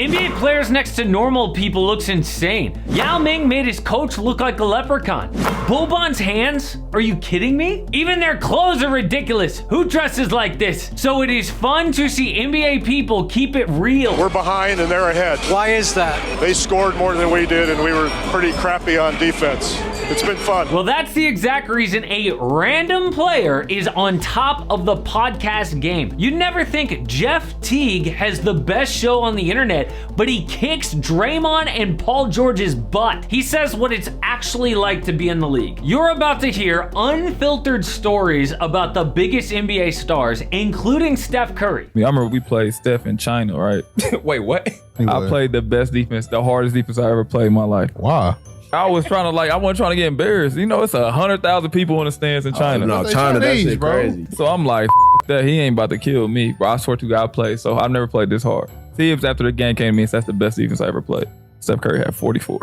NBA players next to normal people looks insane. Yao Ming made his coach look like a leprechaun. Boban's hands? Are you kidding me? Even their clothes are ridiculous. Who dresses like this? So it is fun to see NBA people keep it real. We're behind and they're ahead. Why is that? They scored more than we did and we were pretty crappy on defense. It's been fun. Well, that's the exact reason a random player is on top of the podcast game. You'd never think Jeff Teague has the best show on the internet, but he kicks Draymond and Paul George's butt. He says what it's actually like to be in the league. You're about to hear unfiltered stories about the biggest NBA stars, including Steph Curry. I remember we played Steph in China, right? Wait, what? I played the best defense, the hardest defense I ever played in my life. Wow. I was trying to I wasn't trying to get embarrassed. You know, it's 100,000 people in the stands in China. No, China, that shit bro. crazy. So I'm like, that he ain't about to kill me, bro. I swear to God, I played. So I've never played this hard. Tibbs after the game came to me and said, that's the best defense I ever played. Steph Curry had 44.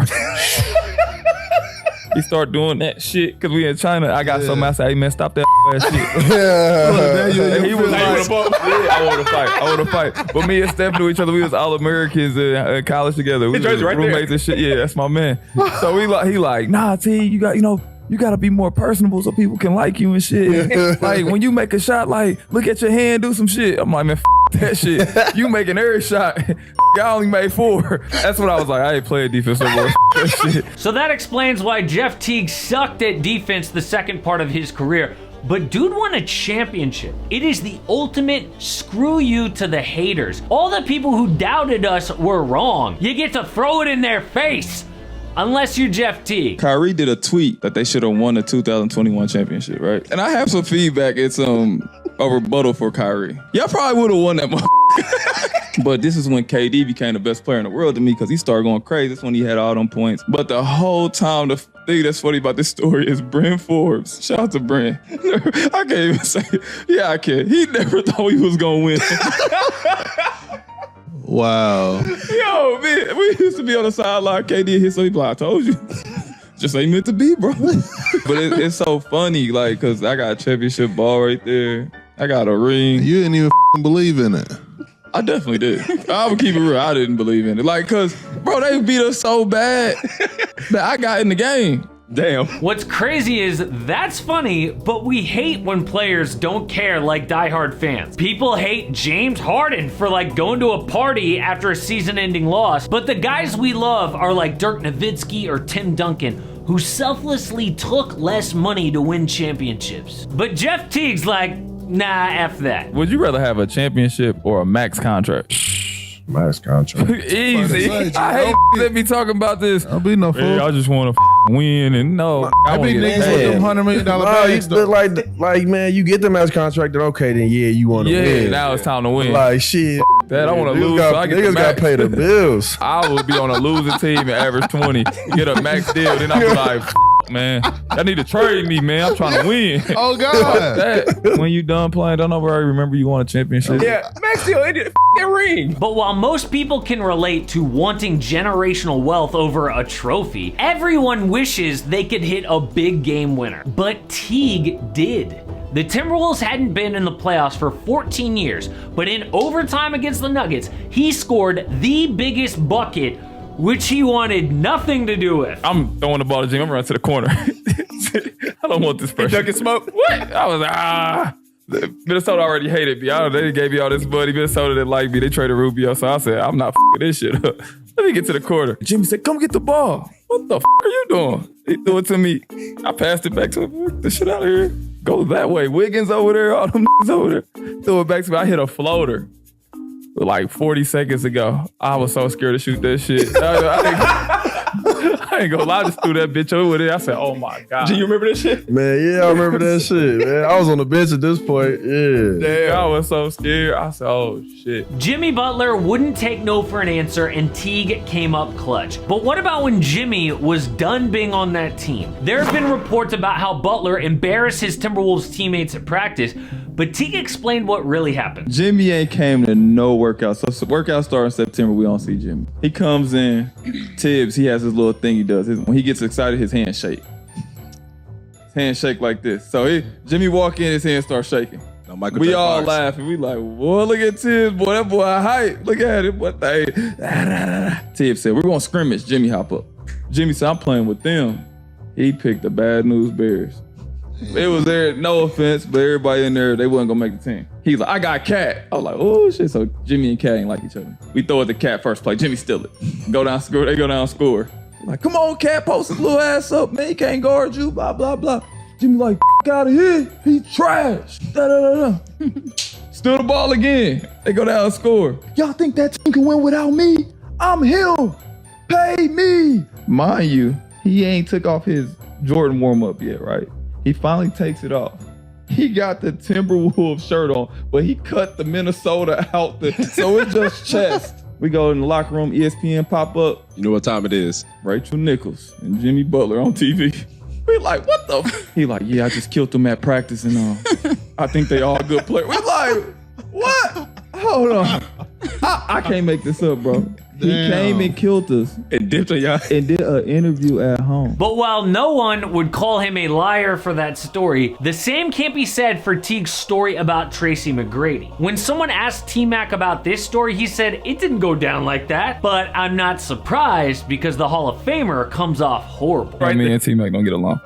He started doing that shit because we in China. I got so mad. I said, hey man, stop that ass shit. Yeah. He was like, I want to fight. But me and Steph knew each other. We was all Americans in college together. We was right roommates and shit. Yeah, that's my man. So he like, nah, T, you got to be more personable so people can like you and shit. Like when you make a shot, like look at your hand, do some shit. I'm like, man, that shit. You making every shot. I only made 4. That's what I was like. I ain't playing defense no more. That shit. So that explains why Jeff Teague sucked at defense the second part of his career. But dude won a championship. It is the ultimate screw you to the haters. All the people who doubted us were wrong. You get to throw it in their face. Unless you're Jeff Teague. Kyrie did a tweet that they should have won the 2021 championship, right? And I have some feedback. It's a rebuttal for Kyrie. Y'all probably would have won that But this is when KD became the best player in the world to me because he started going crazy. That's when he had all them points. But the whole time, the thing that's funny about this story is Bryn Forbes. Shout out to Bryn. I can't even say it. Yeah, I can. He never thought he was going to win. Wow. Yo, man, we used to be on the sideline. KD hit something, I told you. Just ain't meant to be, bro. But it's so funny, like, because I got a championship ball right there. I got a ring. You didn't even believe in it. I definitely did. I would keep it real. I didn't believe in it. Like, because, bro, they beat us so bad that I got in the game. Damn. What's crazy is that's funny, but we hate when players don't care like diehard fans. People hate James Harden for going to a party after a season-ending loss, but the guys we love are like Dirk Nowitzki or Tim Duncan, who selflessly took less money to win championships. But Jeff Teague's like, nah, F that. Would you rather have a championship or a max contract? Max contract. Easy. I hate that be talking about this. I'll be no fool. Hey, I just want to win and no. I be niggas with them $100 million bags. Like, man, you get the max contract, then okay, then yeah, you want to win. Yeah, now it's time to win. Like, shit. That I want to lose. So I get niggas got to pay the bills. I would be on a losing team and average 20. Get a max deal, then I'm like, man, I need to trade me, man. I'm trying to win. Oh, God. That, when you done playing, don't nobody remember you won a championship. Yeah, max deal, that ring. But while most people can relate to wanting generational wealth over a trophy, everyone wishes they could hit a big game winner. But Teague did. The Timberwolves hadn't been in the playoffs for 14 years, but in overtime against the Nuggets, he scored the biggest bucket, which he wanted nothing to do with. I'm throwing the ball to Jim. I'm running to the corner. I don't want this person. Duncan smoke. What? I was Minnesota already hated me. They gave me all this money. Minnesota didn't like me. They traded Rubio. So I said, I'm not f***ing this shit up. Let me get to the corner. Jimmy said, come get the ball. What the f*** are you doing? He threw it to me. I passed it back to him. Get the shit out of here. Go that way. Wiggins over there. All them over there. Threw it back to me. I hit a floater. Like 40 seconds ago. I was so scared to shoot that shit. I ain't gonna lie, I just threw that bitch over there. I said, oh my God. Do you remember that shit? Man, yeah, I remember that shit, man. I was on the bench at this point, yeah. Damn, I was so scared. I said, oh shit. Jimmy Butler wouldn't take no for an answer, and Teague came up clutch. But what about when Jimmy was done being on that team? There have been reports about how Butler embarrassed his Timberwolves teammates at practice, but Teague explained what really happened. Jimmy ain't came to no workout. So workout start in September, we don't see Jimmy. He comes in, Tibbs, he has his little thing he does. When he gets excited, his hands shake. His hands shake like this. So Jimmy walk in, his hands start shaking. Michael We J. all Fox. laughing. We like, boy, look at Tibbs, boy. That boy hype. Look at him. What they? Tibbs said, we're going to scrimmage. Jimmy hop up. Jimmy said, I'm playing with them. He picked the Bad News Bears. It was there, no offense, but everybody in there, they wasn't gonna make the team. He's like, I got Cat. I was like, oh shit. So Jimmy and Cat ain't like each other. We throw it to Cat first play. Jimmy steal it. Go down, score. They go down, score. Like, come on, Cat, post his little ass up, man. He can't guard you, blah, blah, blah. Jimmy like, out of here. He trash. Steal the ball again. They go down and score. Y'all think that team can win without me? I'm him. Pay me. Mind you, he ain't took off his Jordan warm-up yet, right? He finally takes it off. He got the Timberwolves shirt on, but he cut the Minnesota out, so it's just chest. We go in the locker room, ESPN pop up. You know what time it is? Rachel Nichols and Jimmy Butler on TV. We like, what the? He like, yeah, I just killed them at practice and I think they all good players. We like, what? Hold on. I can't make this up, bro. He came and killed us And dipped on y'all. and did an interview at home. But while no one would call him a liar for that story, the same can't be said for Teague's story about Tracy McGrady. When someone asked T-Mac about this story, he said, it didn't go down like that, but I'm not surprised because the Hall of Famer comes off horrible. Right, me and T-Mac don't get along.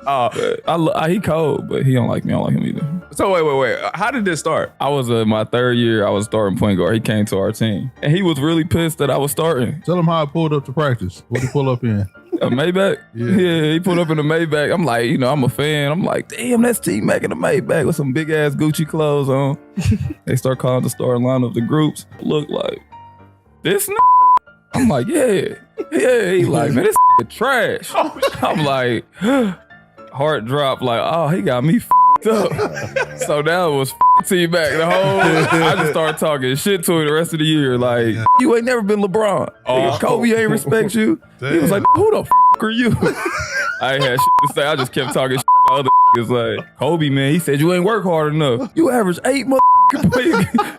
He cold, but he don't like me. I don't like him either. So wait. How did this start? I was my third year. I was starting point guard. He came to our team, and he was really pissed that I was starting. Tell him how I pulled up to practice. What did he pull up in? A Maybach? Yeah, he pulled up in a Maybach. I'm like, I'm a fan. I'm like, damn, that's T-Mac in a Maybach with some big ass Gucci clothes on. They start calling the starting line of the groups. Look like this. I'm like, yeah. He like, man, this trash. I'm like, heart drop. Like, oh, he got me up. So that was T-Mac the whole. I just started talking shit to him the rest of the year. Like, you ain't never been LeBron. Nigga, Kobe ain't respect you. He was like, who the are you? I ain't had shit to say. I just kept talking shit about other niggas. Like, Kobe, man, he said you ain't work hard enough. You average 8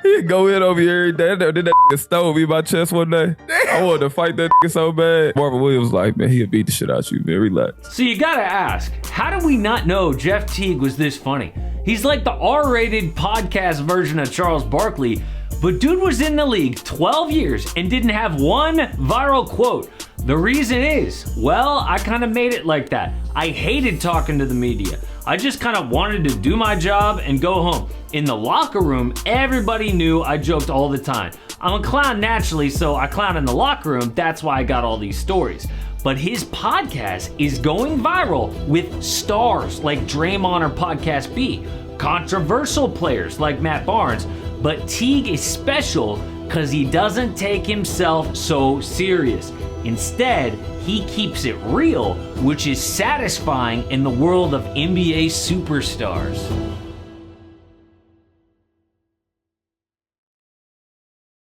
He'd go in over here every day. Did that nigga stole me in my chest one day. I wanted to fight that nigga so bad. Marvin Williams was like, man, he'll beat the shit out you, man. Relax. So you gotta ask, how do we not know Jeff Teague was this funny? He's like the R-rated podcast version of Charles Barkley, but dude was in the league 12 years and didn't have one viral quote. The reason is, well, I kind of made it like that. I hated talking to the media. I just kind of wanted to do my job and go home. In the locker room, everybody knew I joked all the time. I'm a clown naturally, so I clown in the locker room. That's why I got all these stories. But his podcast is going viral with stars like Draymond or Podcast B, controversial players like Matt Barnes. But Teague is special because he doesn't take himself so serious. Instead, he keeps it real, which is satisfying in the world of NBA superstars.